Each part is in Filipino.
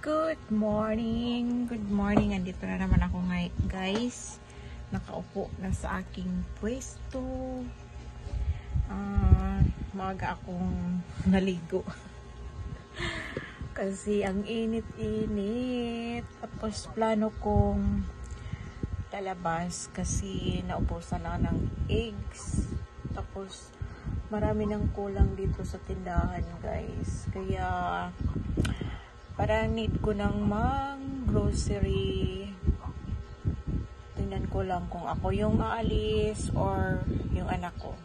Good morning! Good morning! Andito na naman ako guys. Nakaupo na sa aking pwesto. Maaga akong naligo. Kasi ang init-init. Tapos plano kong lalabas kasi naubusan na ng eggs. Tapos marami nang kulang dito sa tindahan guys. Kaya parang need ko ng grocery. Tingnan ko lang kung ako yung aalis or yung anak ko.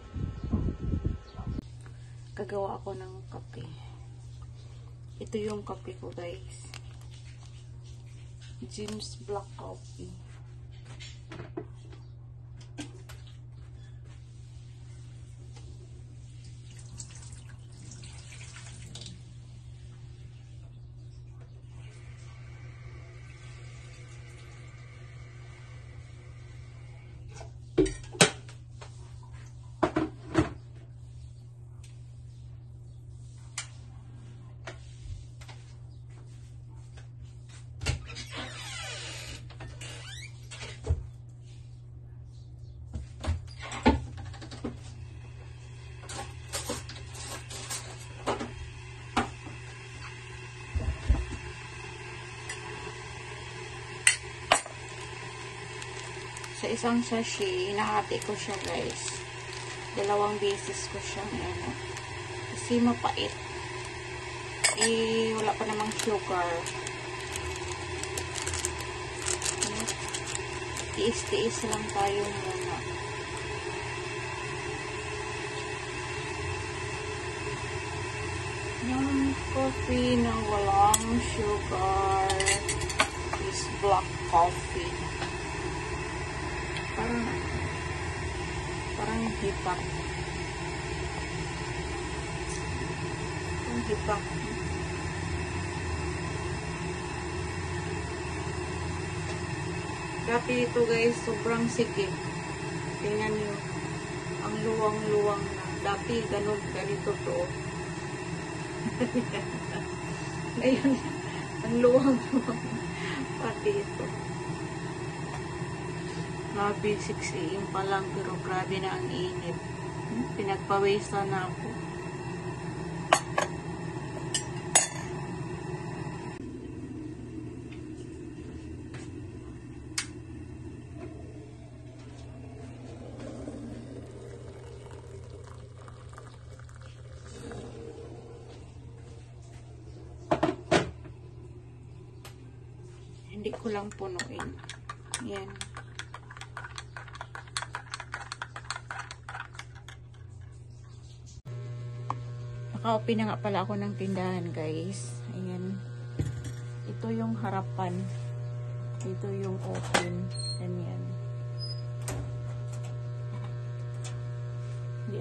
Gagawa ako ng kape. Ito yung kape ko guys. Jim's Black Coffee. Sa isang sachet, nahati ko siya guys. 2 beses ko siyang kasi mapait. Wala pa namang sugar. Tiis-tiis lang tayo muna. Yung coffee na walang sugar is black coffee. Parang hipak. Ang hipak. Dati ito guys, sobrang sikip. Tingnan nyo. Ang luwang-luwang na. Dati ganito to. Ngayon, ang luwang-luwang. Pati ito. Grabe, 6 AM pa lang, pero grabe na ang init. Pinagpawisan na ako. Hindi ko lang punuin. Yan. Naka-open na nga pala ako ng tindahan guys. Ayan. Ito yung harapan. Ito yung open. Ganyan. Hindi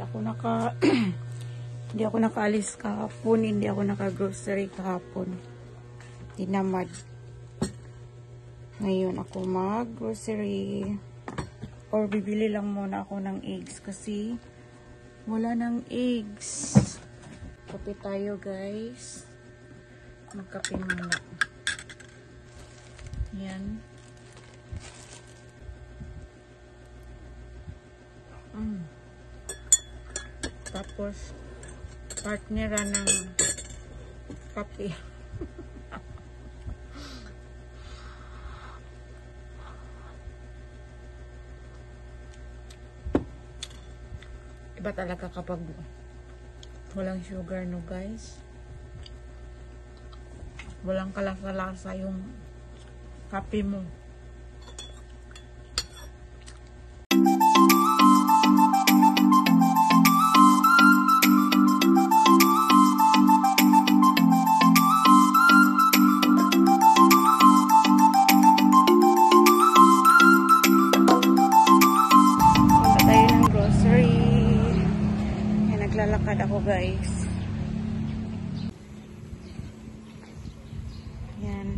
ako nakaalis kahapon. Hindi ako naka-grocery kahapon. Tinamad. Ngayon ako mag-grocery. Or bibili lang muna ako ng eggs kasi wala ng eggs. Kape tayo guys. Magkape muna. Yan. Tapos partnera ng kape. Iba talaga kapag walang sugar, no guys. Walang kalasa-lasa yung kape mo. Punta tayo ng grocery. Naglalakad ako guys. Yan.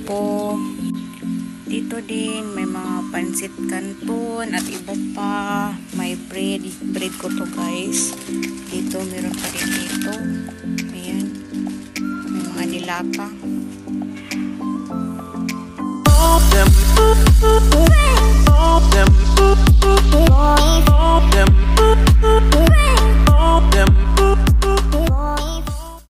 ko. Dito din may mga pansit canton at iba pa. May bread ko to guys. Dito meron pa din dito. Ayan, may mga dilata. Them